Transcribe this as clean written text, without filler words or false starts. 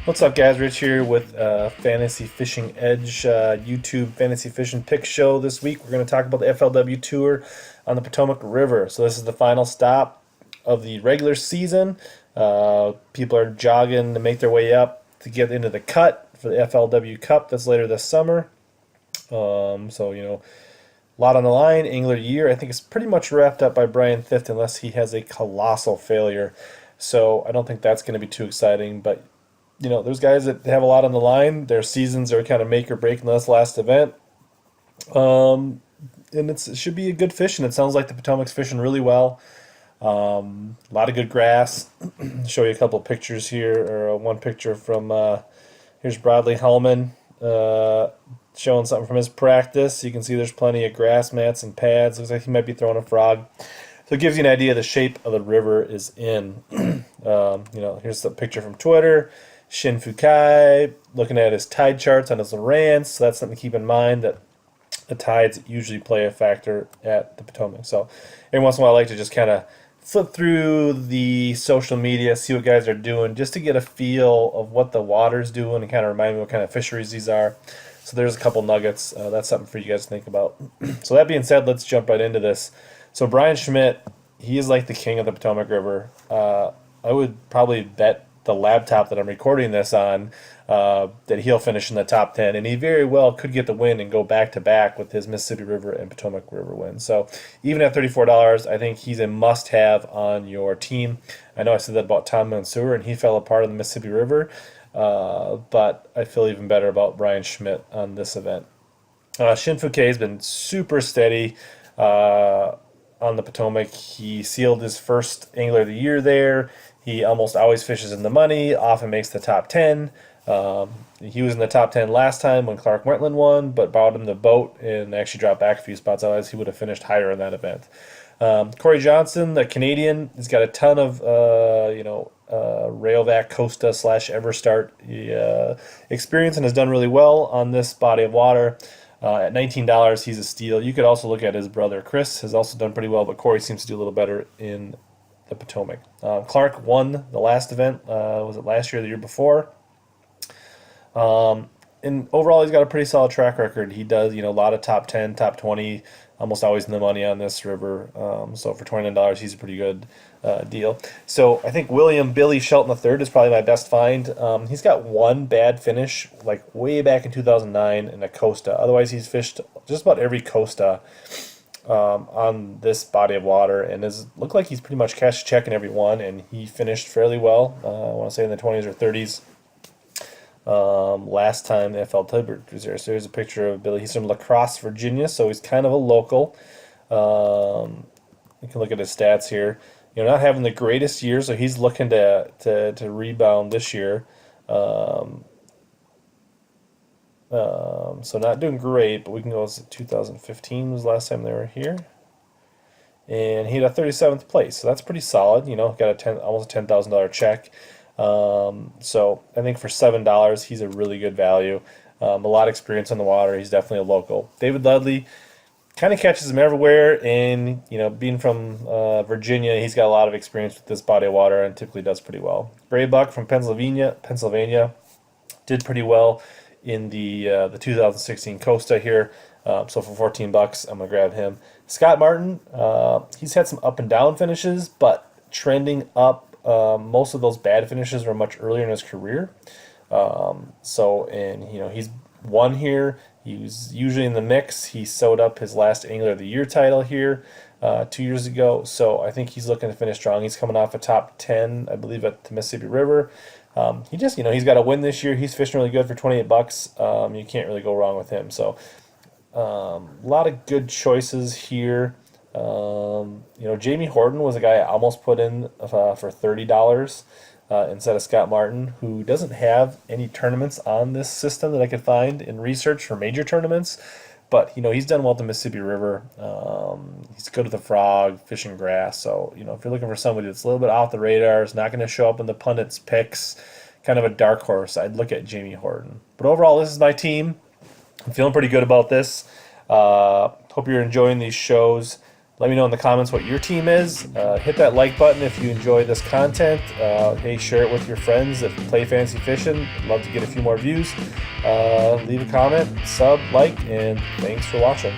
What's up, guys? Rich here with Fantasy Fishing Edge YouTube Fantasy Fishing Pick Show. This week we're going to talk about the FLW Tour on the Potomac River. So this is the final stop of the regular season. People are jogging to make their way up to get into the cut for the FLW Cup that's later this summer. A lot on the line. Angler year, I think, is pretty much wrapped up by Bryan Schmitt unless he has a colossal failure. So I don't think that's going to be too exciting, but there's guys that have a lot on the line. Their seasons are kind of make or break in this last event. And it should be a good fishing. It sounds like the Potomac's fishing really well. A lot of good grass. Show you a couple of pictures here, or one picture from, here's Bradley Hallman showing something from his practice. You can see there's plenty of grass mats and pads. Looks like he might be throwing a frog. So it gives you an idea of the shape of the river is in. Here's the picture from Twitter. Shin Fukae, looking at his tide charts on his lowrance. So that's something to keep in mind, that the tides usually play a factor at the Potomac. So every once in a while I like to just kind of flip through the social media, see what guys are doing, just to get a feel of what the water's doing and kind of remind me what kind of fisheries these are. So there's a couple nuggets. That's something for you guys to think about. So that being said, let's jump right into this. So Bryan Schmitt, he is like the king of the Potomac River. I would probably bet the laptop that I'm recording this on that he'll finish in the top 10, and he very well could get the win and go back-to-back with his Mississippi River and Potomac River win. So even at $34, I think he's a must-have on your team. I know I said that about Tom Mansour, and he fell apart on the Mississippi River, but I feel even better about Bryan Schmitt on this event. Shin Fukae has been super steady on the Potomac. He sealed his first Angler of the Year there. He almost always fishes in the money, often makes the top 10. He was in the top 10 last time when Wendlandt won, but bought him the boat and actually dropped back a few spots. Otherwise, he would have finished higher in that event. Cory Johnson, the Canadian, he's got a ton of Rayovac, Costa / Everstart experience and has done really well on this body of water. At $19, he's a steal. You could also look at his brother Chris, has also done pretty well, but Cory seems to do a little better in the Potomac. Clark won the last event. Was it last year or the year before? And overall, he's got a pretty solid track record. He does, a lot of top 10, top 20, almost always in the money on this river. So for $29, he's a pretty good deal. So I think Billy Shelton III is probably my best find. He's got one bad finish, like way back in 2009 in a Costa. Otherwise, he's fished just about every Costa on this body of water, and looked like he's pretty much cashed a check in every one, and he finished fairly well. I want to say in the 20s or 30s. Last time the FLW was there. So here's a picture of Billy. He's from La Crosse, Virginia, so he's kind of a local. You can look at his stats here. Not having the greatest year, so he's looking to rebound this year. So not doing great, but we can go to 2015 was the last time they were here. And he had a 37th place, so that's pretty solid. Got almost a $10,000 check. So I think for $7, he's a really good value. A lot of experience on the water. He's definitely a local. David Dudley kind of catches him everywhere, and being from Virginia, he's got a lot of experience with this body of water and typically does pretty well. Grae Buck from Pennsylvania did pretty well in the 2016 Costa here. So for $14, I'm gonna grab him. Scott Martin, he's had some up and down finishes, but trending up. Most of those bad finishes were much earlier in his career. He's won here. He was usually in the mix. He sewed up his last Angler of the Year title here 2 years ago. So I think he's looking to finish strong. He's coming off a top 10, I believe, at the Mississippi River. He's got a win this year. He's fishing really good for $28. You can't really go wrong with him. So a lot of good choices here. Jamie Horton was a guy I almost put in for $30 instead of Scott Martin, who doesn't have any tournaments on this system that I could find in research for major tournaments. But, he's done well at the Mississippi River. He's good with the frog, fishing grass. So, if you're looking for somebody that's a little bit off the radar, is not going to show up in the pundits' picks, kind of a dark horse, I'd look at Jamie Horton. But overall, this is my team. I'm feeling pretty good about this. Hope you're enjoying these shows. Let me know in the comments what your team is. Hit that like button if you enjoy this content. Hey, share it with your friends that play fancy fishing. I'd love to get a few more views. Leave a comment, sub, like, and thanks for watching.